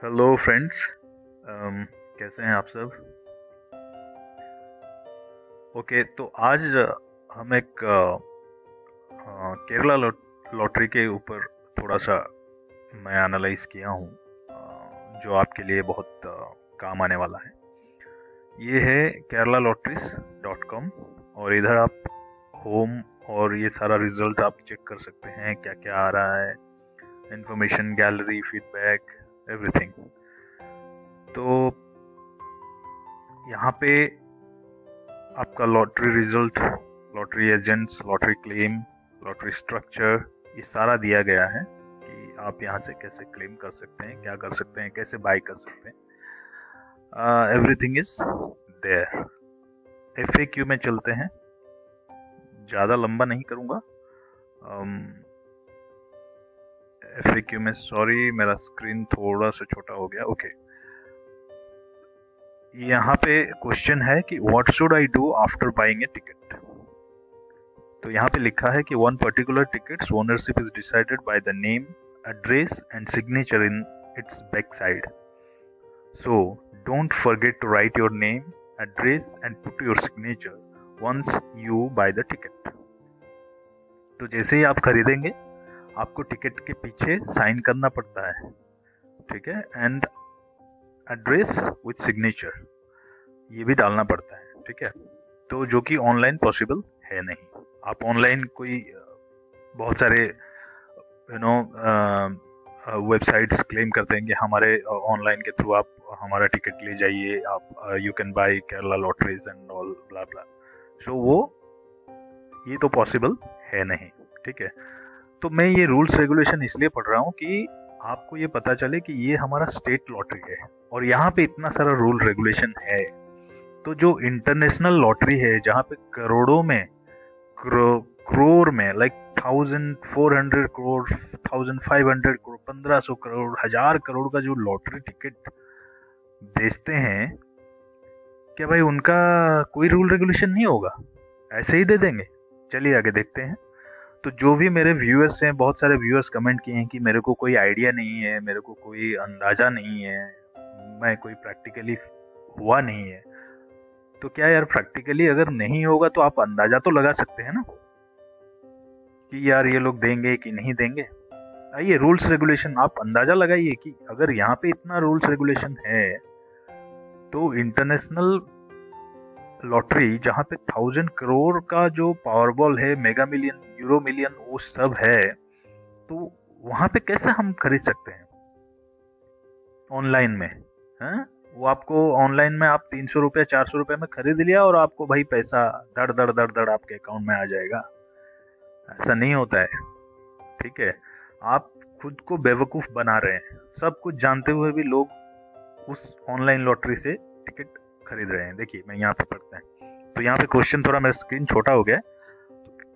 Hello friends. कैसे हैं आप सब? ओके, तो आज हम एक केरला लॉटरी के ऊपर थोड़ा सा मैं एनालाइज किया हूँ, जो आपके लिए बहुत काम आने वाला है। ये है kerala-lotteries.com और इधर आप होम और ये सारा रिजल्ट आप चेक कर सकते हैं, क्या क्या आ रहा है, इंफॉर्मेशन, गैलरी, फीडबैक, एवरीथिंग। तो यहाँ पे आपका lottery result, lottery agents, lottery claim, lottery structure, ये सारा दिया गया है कि आप यहाँ से कैसे क्लेम कर सकते हैं, क्या कर सकते हैं, कैसे बाय कर सकते हैं। Everything is there. FAQ में चलते हैं, ज़्यादा लंबा नहीं करूँगा। FAQ में, सॉरी मेरा स्क्रीन थोड़ा सा छोटा हो गया। ओके, यहाँ पे क्वेश्चन है कि what should I do after buying a ticket. तो यहाँ पे लिखा है कि one particular ticket's ownership is decided by the name, address and signature in its back side, so don't forget to write your name, address and put your signature once you buy the ticket. तो जैसे ही आप खरीदेंगे आपको ticket के पीछे sign करना पड़ता है, ठीक है, एंड एड्रेस विथ सिग्नेचर ये भी डालना पड़ता है, ठीक है। तो जो कि ऑनलाइन पॉसिबल है नहीं। आप ऑनलाइन कोई बहुत सारे वेबसाइट्स क्लेम करते हैं कि हमारे ऑनलाइन के थ्रू आप हमारा टिकट ले जाइए, आप you can buy Kerala lotteries and all blah blah. So वो ये तो पॉसिबल है नहीं, ठीक है। तो मैं ये रूल्स रेगुलेशन इसलिए पढ़ रहा हूँ कि आपको ये पता चले कि ये हमारा स्टेट लॉटरी है और यहाँ पे इतना सारा रूल रेगुलेशन है। तो जो इंटरनेशनल लॉटरी है जहाँ पे करोड़ों में, करोड़ में, लाइक 1400 करोड़, 1500 करोड़, 1500 करोड़, 1000 करोड़ का जो लॉटरी टिकट बेचते हैं, क्या भाई उनका कोई रूल रेगुलेशन नहीं होगा? ऐसे ही दे देंगे? चलिए आगे देखते हैं। तो जो भी मेरे व्यूअर्स हैं, बहुत सारे व्यूअर्स कमेंट किए हैं कि मेरे को कोई आइडिया नहीं है, मेरे को कोई अंदाजा नहीं है, मैं कोई प्रैक्टिकली हुआ नहीं है। तो क्या यार, प्रैक्टिकली अगर नहीं होगा तो आप अंदाजा तो लगा सकते हैं ना कि यार ये लोग देंगे कि नहीं देंगे। आइए, रूल्स रेगुलेशन आप अंदाजा लगाइए कि अगर यहाँ पे इतना रूल्स रेगुलेशन है तो इंटरनेशनल लॉटरी जहाँ पे 1000 करोड़ का जो पावरबॉल है, मेगा मिलियन, यूरो मिलियन, वो सब है, तो वहां पे कैसे हम खरीद सकते हैं ऑनलाइन में? हैं? वो आपको ऑनलाइन में आप 300 रुपया, 400 रुपये में खरीद लिया और आपको भाई पैसा दड़ दड़ दड़ दड़ आपके अकाउंट में आ जाएगा। ऐसा नहीं होता है, ठीक है। आप खुद को बेवकूफ बना रहे हैं, सब कुछ जानते हुए भी लोग उस ऑनलाइन लॉटरी से टिकट खरीद रहे हैं। देखिए, मैं यहाँ पे पढ़ते हैं, तो यहाँ पे क्वेश्चन, थोड़ा मेरा स्क्रीन छोटा हो गया।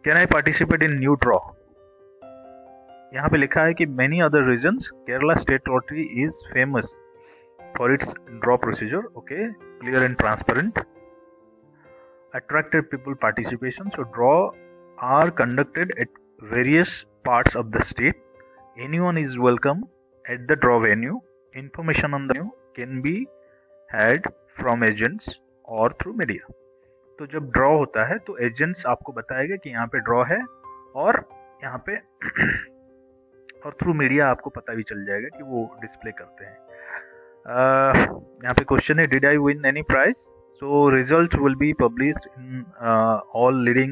Can I participate in new draw? यहाँ पे लिखा है कि many other reasons Kerala state lottery is famous for its draw procedure, okay, clear and transparent, attracted people participation, so draw are conducted at various parts of the state. Anyone is welcome at the draw venue. Information on the venue can be had from agents or through media. तो जब draw होता है तो agents आपको बताएगा कि यहाँ पे ड्रॉ है, और यहाँ पे और थ्रू मीडिया आपको पता भी चल जाएगा कि वो डिस्प्ले करते हैं। यहाँ पे क्वेश्चन है, did I win any prize? So results will be published in all leading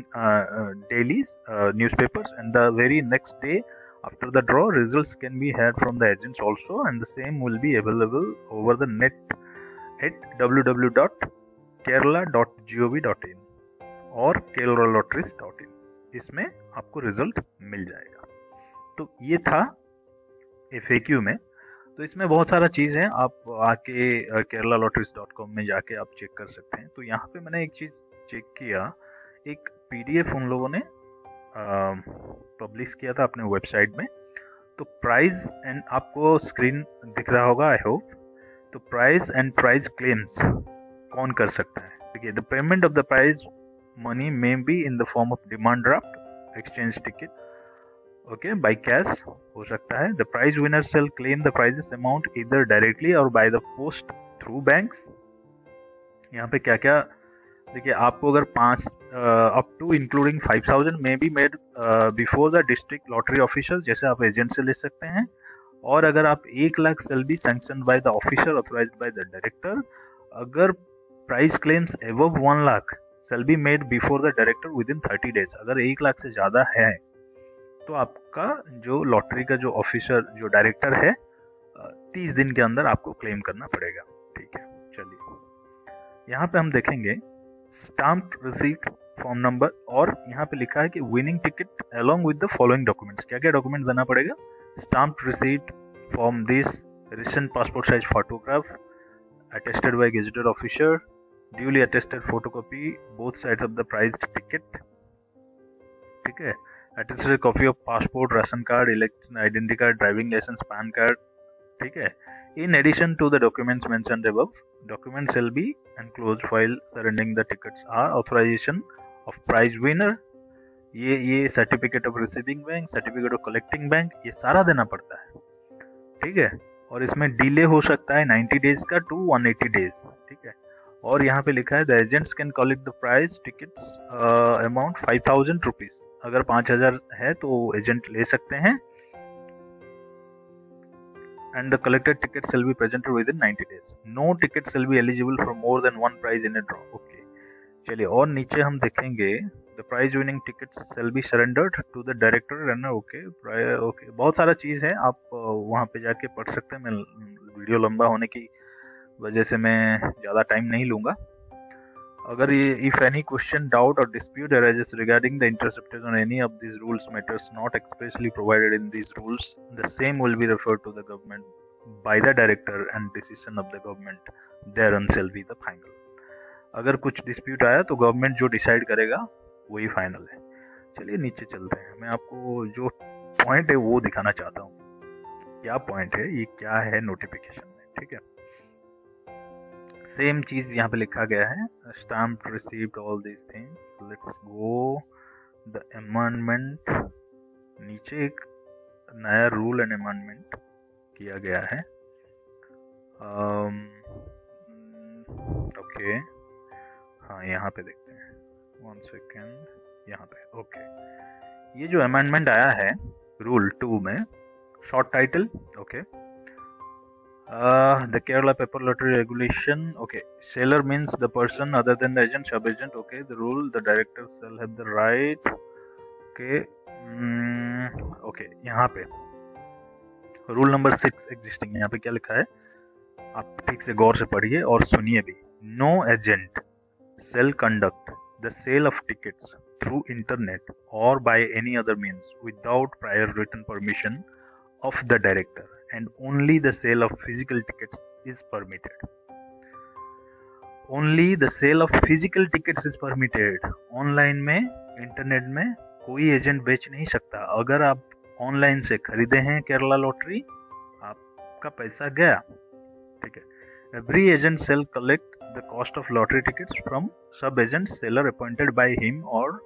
dailies, newspapers, and the very next day after the draw, results can be had from the agents also, and the same will be available over the net at www.kerala.gov.in और kerala-lotteries.in। इसमें आपको result मिल जाएगा। तो ये था FAQ में। तो इसमें बहुत सारा चीज़ है, आप आके kerala-lotteries.com में जाके आप चेक कर सकते हैं। तो यहाँ पे मैंने एक चीज़ चेक किया, एक PDF उन लोगों ने पब्लिश किया था अपने वेबसाइट में। तो प्राइज एंड, आपको स्क्रीन दिख रहा होगा आई होप। तो प्राइज एंड प्राइज क्लेम्स कौन कर सकता है? देखिए, the payment of the prize money may be in the form of demand draft, exchange ticket, okay, by cash हो सकता है। The prize winner shall claim the prizes amount इधर directly और by the post through banks. यहाँ पे क्या क्या देखिए, आपको अगर 5 अप टू इंक्लूडिंग 5000 में B made before the district lottery officer, जैसे आप एजेंट से ले सकते हैं। और अगर आप 1 lakh shall be sanctioned by the officer authorised by the director. अगर prize claims above 1 lakh shall be made before the director within 30 days. अगर 1 लाख से ज्यादा है तो आपका जो लॉटरी का जो ऑफिसर जो डायरेक्टर है 30 दिन के अंदर आपको क्लेम करना पड़ेगा। ठीक है, चलिए यहाँ पे हम देखेंगे स्टाम्प्ड रिसीट फॉर्म नंबर, और यहाँ पे लिखा है कि winning ticket along with the following documents. क्या क्या डॉक्यूमेंट देना पड़ेगा? Stamped receipt form this, recent passport size photograph attested by gazetted officer, duly attested photocopy both sides of the prized ticket. ठीक है, attested copy of passport, ration card, election identity card, driving licence, PAN card. ठीक है, in addition to the documents mentioned above, documents shall be enclosed while surrendering the tickets are authorization of prize winner, ये certificate of receiving bank, certificate of collecting bank, ये सारा देना पड़ता है। ठीक है, और इसमें डिले हो सकता है 90 डेज का टू 180 डेज। ठीक है, और यहाँ पे लिखा है the agents can collect the prize tickets amount 5000 rupees. अगर 5000 है तो एजेंट ले सकते हैं। And the collected tickets shall be presented within 90 days. No ticket shall be eligible for more than one prize in a draw. Okay. चलिए, और नीचे हम देखेंगे the prize winning tickets shall be surrendered to the director runner. Okay, okay. बहुत सारा चीज़ है, आप वहाँ पे जाके पढ़ सकते हैं। मैं वीडियो लंबा होने की वजह से मैं ज़्यादा टाइम नहीं लूँगा। अगर ये if any question, doubt or dispute arises regarding the interpretation on any of these rules matters not expressly provided in these rules, the same will be referred to the government by the director and decision of the government thereon shall be the final. अगर कुछ dispute आया तो government जो decide करेगा वही final है। चलिए नीचे चलते हैं, मैं आपको जो पॉइंट है वो दिखाना चाहता हूँ। क्या पॉइंट है, ये क्या है नोटिफिकेशन में। ठीक है, सेम चीज यहाँ पे लिखा गया है, stamp received all these things. Let's go the amendment. नीचे एक नया रूल एंड अमेंडमेंट किया गया है। ओके, हाँ यहाँ पे देखते हैं, 1 सेकेंड, यहाँ पे। ओके, ये जो अमेंडमेंट आया है रूल 2 में, short title. Okay, the Kerala paper lottery regulation. Okay, seller means the person other than the agent, sub agent. Okay, the rule, the director shall have the right. Okay, okay, यहाँ पे rule number 6 existing, यहाँ पे क्या लिखा है आप ठीक से गौर से पढ़िए और सुनिए भी। No agent shall conduct the sale of tickets through internet or by any other means without prior written permission of the director, and only the sale of physical tickets is permitted. Only the sale of physical tickets is permitted. Online में, internet में कोई agent बेच नहीं सकता। अगर आप online से खरीदे हैं केरला लॉटरी, आपका पैसा गया। ठीक है, every agent shall collect the cost of lottery tickets from sub agent seller appointed by him और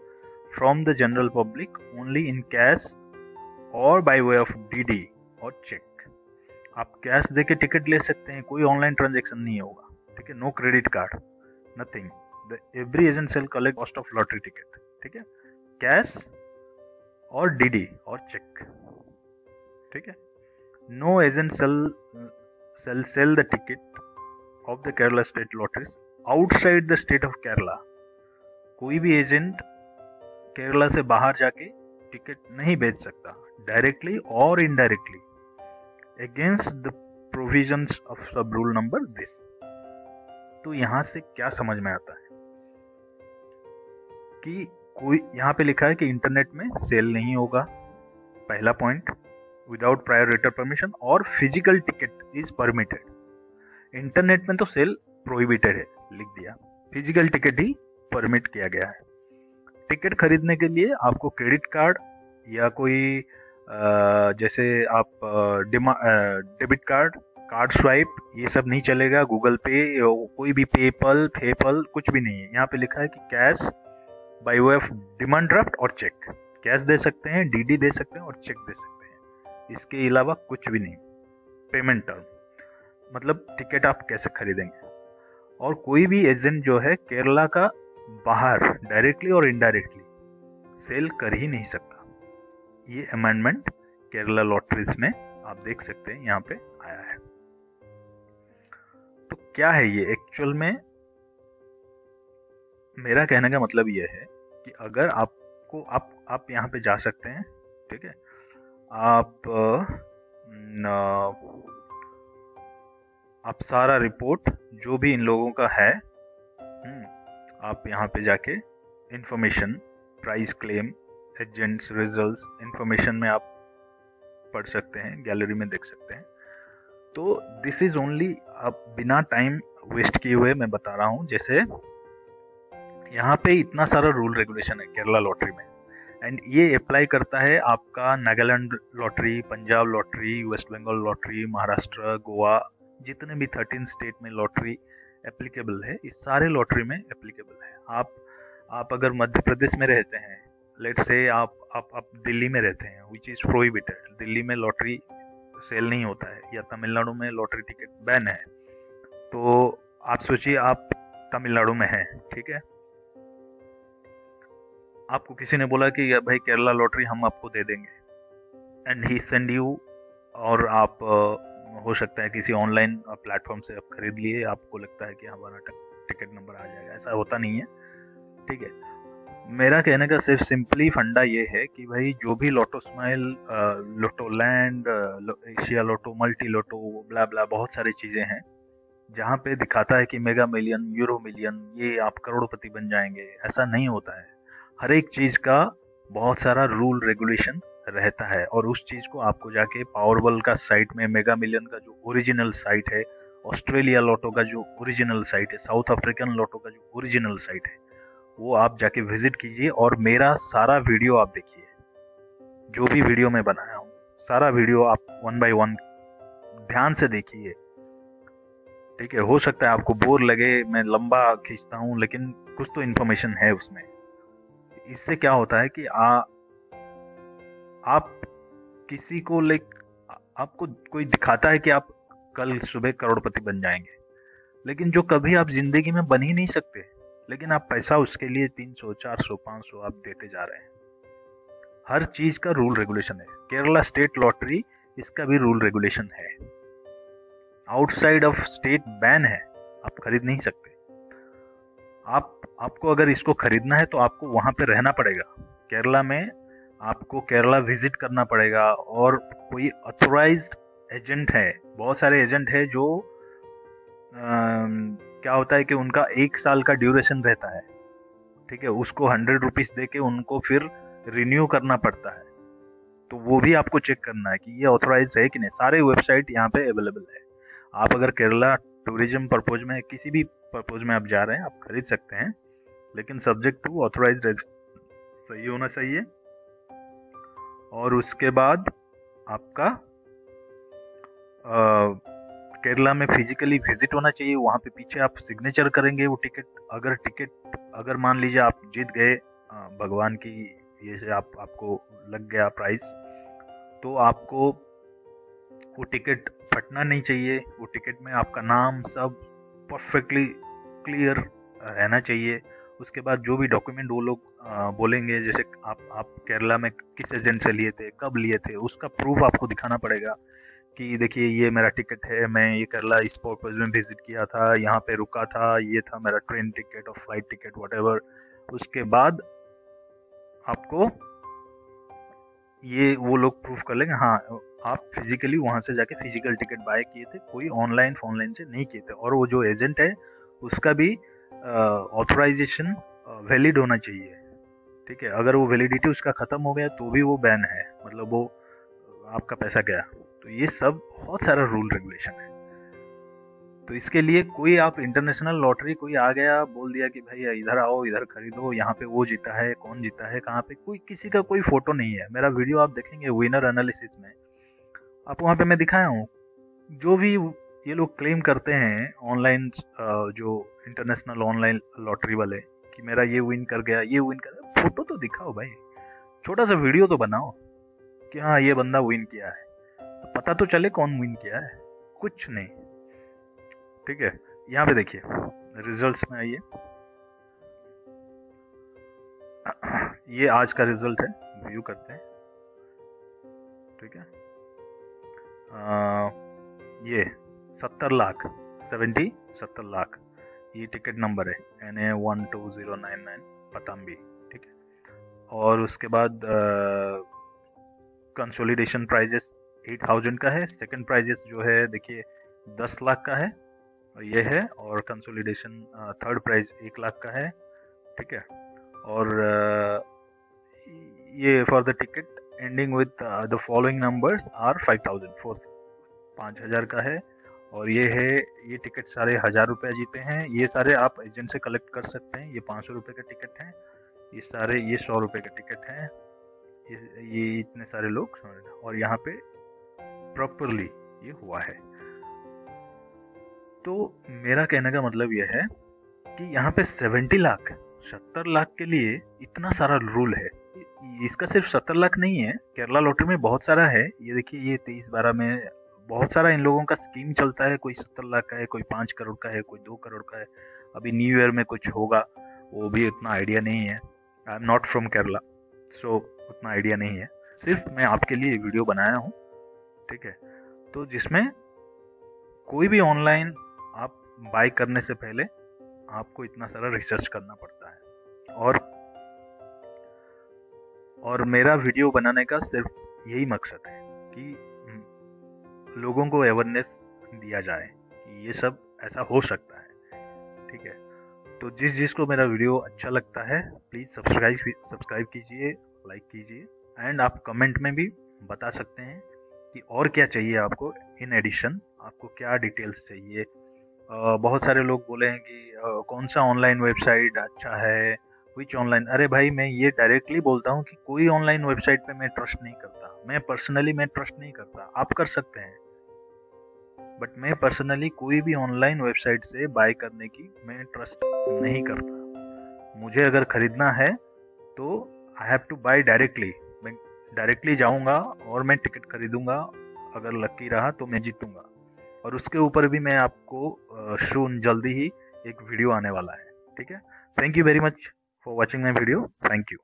from the general public only in cash or by way of DD और चेक। आप कैश देके ticket ले सकते हैं, कोई online transaction नहीं होगा। ठीक है, no credit card, nothing. The every agent shall collect cost of lottery ticket. ठीक है, कैश और डीडी और चेक। ठीक है, no agent sell the ticket of the Kerala state lotteries outside the state of Kerala. कोई भी एजेंट केरला से बाहर जाके टिकट नहीं बेच सकता, डायरेक्टली और indirectly, against the provisions of सब रूल नंबर दिस। तो यहां से क्या समझ में आता है कि कोई, यहां पे लिखा है कि इंटरनेट में सेल नहीं होगा, पहला point, without prior written permission, और physical ticket is permitted. Internet में तो सेल प्रोहिबिटेड है, लिख दिया, फिजिकल टिकट ही परमिट किया गया है। टिकट खरीदने के लिए आपको क्रेडिट कार्ड या कोई जैसे आप डेबिट कार्ड, कार्ड स्वाइप, ये सब नहीं चलेगा। गूगल पे, कोई भी पेपल कुछ भी नहीं है। यहाँ पे लिखा है कि cash by way of demand draft और चेक। कैश दे सकते हैं, डीडी दे सकते हैं और चेक दे सकते हैं, इसके अलावा कुछ भी नहीं। पेमेंट टर्म मतलब टिकट आप कैसे खरीदेंगे। और कोई भी एजेंट जो है केरला का बाहर डायरेक्टली और इनडायरेक्टली सेल कर ही नहीं सकता। ये अमेंडमेंट केरला लॉटरीज में आप देख सकते हैं यहाँ पे आया है। तो क्या है ये एक्चुअल में, मेरा कहने का मतलब ये है कि अगर आपको आप यहाँ पे जा सकते हैं, ठीक है, आप सारा रिपोर्ट जो भी इन लोगों का है, आप यहाँ पे जाके information, price claim, agents, results, information में आप पढ़ सकते हैं, गैलरी में देख सकते हैं। तो दिस इज ओनली, आप बिना टाइम वेस्ट किए हुए मैं बता रहा हूँ। जैसे यहाँ पे इतना सारा रूल रेगुलेशन है केरला लॉटरी में, एंड ये अप्लाई करता है आपका Nagaland lottery, Punjab lottery, West Bengal lottery, Maharashtra, Goa, जितने भी 13 स्टेट में लॉटरी एप्लीकेबल है, इस सारे लॉटरी में एप्लीकेबल है। आप अगर मध्य प्रदेश में रहते हैं, लेट्स से आप दिल्ली में रहते हैं, विच इज प्रोहिबिटेड, दिल्ली में लॉटरी सेल नहीं होता है, या तमिलनाडु में लॉटरी टिकट बैन है, तो आप सोचिए आप तमिलनाडु में हैं, ठीक है, आपको किसी ने बोला कि भाई केरला लॉटरी हम आपको दे देंगे, एंड ही सेंड यू, और आप हो सकता है किसी ऑनलाइन प्लेटफॉर्म से आप खरीद लिए, आपको लगता है कि हमारा टिकट नंबर आ जाएगा, ऐसा होता नहीं है, ठीक है। मेरा कहने का सिर्फ सिंपली फंडा ये है कि भाई जो भी लोटो स्माइल, लोटो लैंड, एशिया लोटो, मल्टी लोटो, ब्ला ब्ला, बहुत सारी चीजें हैं जहाँ पे दिखाता है कि मेगा मिलियन, यूरो मिलियन, ये आप करोड़पति बन जाएंगे, ऐसा नहीं होता है। हर एक चीज का बहुत सारा रूल रेगुलेशन रहता है, और उस चीज को आपको जाके पावरबल का साइट में, मेगा मिलियन का जो ओरिजिनल साइट है, ऑस्ट्रेलिया लोटो का जो ओरिजिनल साइट है, साउथ अफ्रीकन लोटो का जो ओरिजिनल साइट है, वो आप जाके विजिट कीजिए और मेरा सारा वीडियो आप देखिए। जो भी वीडियो मैं बनाया हूँ, सारा वीडियो आप 1 by 1 ध्यान से देखिए, ठीक है। हो सकता है आपको बोर लगे, मैं लंबा खींचता हूँ, लेकिन कुछ तो इन्फॉर्मेशन है उसमें। इससे क्या होता है कि आप किसी को आपको कोई दिखाता है कि आप कल सुबह करोड़पति बन जाएंगे, लेकिन जो कभी आप जिंदगी में बन ही नहीं सकते, लेकिन आप पैसा उसके लिए 300, 400, 500 आप देते जा रहे हैं। हर चीज का रूल रेगुलेशन है। केरला स्टेट लॉटरी, इसका भी रूल रेगुलेशन है। आउटसाइड ऑफ स्टेट बैन है, आप खरीद नहीं सकते। आपको अगर इसको खरीदना है तो आपको वहां पे रहना पड़ेगा केरला में, आपको केरला विजिट करना पड़ेगा, और कोई ऑथोराइज्ड एजेंट है, बहुत सारे एजेंट है जो क्या होता है कि उनका 1 साल का ड्यूरेशन रहता है, ठीक है, उसको 100 रुपीज दे के उनको फिर रिन्यू करना पड़ता है। तो वो भी आपको चेक करना है कि ये ऑथोराइज है कि नहीं। सारे वेबसाइट यहाँ पे अवेलेबल है। आप अगर केरला टूरिज्म पर्पज में, किसी भी पर्पज में आप जा रहे हैं, आप खरीद सकते हैं, लेकिन सब्जेक्ट टू ऑथोराइज सही होना चाहिए। और उसके बाद आपका केरला में फिजिकली विजिट होना चाहिए। वहाँ पे पीछे आप सिग्नेचर करेंगे वो टिकट अगर मान लीजिए आप जीत गए, भगवान की ये से आपको लग गया प्राइस, तो आपको वो टिकट फटना नहीं चाहिए। वो टिकट में आपका नाम सब परफेक्टली क्लियर रहना चाहिए। उसके बाद जो भी डॉक्यूमेंट वो लोग बोलेंगे, जैसे आप केरला में किस एजेंट से लिए थे, कब लिए थे, उसका प्रूफ आपको दिखाना पड़ेगा कि देखिए ये मेरा टिकट है, मैं ये केरला इस पर्पज में विजिट किया था, यहाँ पे रुका था, ये था मेरा ट्रेन टिकट और फ्लाइट टिकट व्हाटएवर। उसके बाद आपको ये वो लोग प्रूफ कर लेंगे, हाँ आप फिजिकली वहां से जाके फिजिकल टिकट बाय किए थे, कोई ऑनलाइन से नहीं किए थे। और वो जो एजेंट है उसका भी ऑथराइजेशन वैलिड होना चाहिए, ठीक है। अगर वो वैलिडिटी उसका खत्म हो गया तो भी वो बैन है, मतलब वो आपका पैसा गया। तो ये सब बहुत सारा रूल रेगुलेशन है। तो इसके लिए कोई आप इंटरनेशनल लॉटरी कोई आ गया बोल दिया कि भाई इधर आओ, इधर खरीदो, यहाँ पे वो जीता है, कौन जीता है, कहाँ पे, कोई किसी का कोई फोटो नहीं है। मेरा वीडियो आप देखेंगे विनर एनालिसिस में, आप वहाँ पे मैं दिखाया हूँ जो भी ये लोग क्लेम करते हैं ऑनलाइन, जो इंटरनेशनल ऑनलाइन लॉटरी वाले, कि मेरा ये विन कर गया, ये विन कर गया, फोटो तो दिखाओ भाई। छोटा सा वीडियो तो बनाओ कि हाँ ये बंदा विन किया है, तो पता तो चले कौन विन किया है। कुछ नहीं। ठीक है, यहाँ पे देखिए रिजल्ट्स में आइए। ये आज का रिजल्ट है, व्यू करते हैं। ठीक है, ये 70 लाख 70 लाख ये टिकट नंबर है NA12099 पटाम्बी। ठीक है, और उसके बाद कंसोलिडेशन प्राइजेस 8000 का है। सेकंड प्राइजेस जो है देखिए 10 लाख का है, और ये है। और कंसोलिडेशन थर्ड प्राइज 1 लाख का है। ठीक है, और ये for the ticket ending with the following numbers are 5000 5000 का है। और ये है, ये टिकट सारे 1000 रुपये जीते हैं। ये सारे आप एजेंट से कलेक्ट कर सकते हैं। ये 500 रुपये का टिकट है, ये सारे, ये 100 रुपये का टिकट है। ये इतने सारे लोग, और यहाँ पे प्रॉपरली ये हुआ है। तो मेरा कहने का मतलब ये है कि यहाँ पे 70 लाख के लिए इतना सारा रूल है। इसका सिर्फ 70 लाख नहीं है, केरला लॉटरी में बहुत सारा है। ये देखिए, ये 23-12 में बहुत सारा इन लोगों का स्कीम चलता है। कोई 70 लाख का है, कोई 5 करोड़ का है, कोई 2 करोड़ का है। अभी न्यू ईयर में कुछ होगा, वो भी उतना आइडिया नहीं है। I am not from Kerala, so उतना आइडिया नहीं है। सिर्फ मैं आपके लिए वीडियो बनाया हूँ। ठीक है, तो जिसमें कोई भी ऑनलाइन आप बाय करने से पहले आपको इतना सारा रिसर्च करना पड़ता है। और मेरा वीडियो बनाने का सिर्फ यही मकसद है कि लोगों को अवेयरनेस दिया जाए कि ये सब ऐसा हो सकता है। ठीक है, तो जिसको मेरा वीडियो अच्छा लगता है प्लीज़ सब्सक्राइब कीजिए, लाइक कीजिए, एंड आप कमेंट में भी बता सकते हैं कि और क्या चाहिए आपको। इन एडिशन आपको क्या डिटेल्स चाहिए। बहुत सारे लोग बोले हैं कि कौन सा ऑनलाइन वेबसाइट अच्छा है, विच ऑनलाइन। अरे भाई, मैं ये डायरेक्टली बोलता हूँ कि कोई ऑनलाइन वेबसाइट पे मैं ट्रस्ट नहीं करता। मैं पर्सनली ट्रस्ट नहीं करता। आप कर सकते हैं, बट मैं पर्सनली कोई भी ऑनलाइन वेबसाइट से बाय करने की मैं ट्रस्ट नहीं करता। मुझे अगर खरीदना है तो I have to buy directly. मैं डायरेक्टली जाऊंगा और मैं टिकट खरीदूंगा। अगर लकी रहा तो मैं जीतूंगा। और उसके ऊपर भी मैं आपको सून जल्दी ही एक वीडियो आने वाला है। ठीक है, thank you very much for watching my video. Thank you.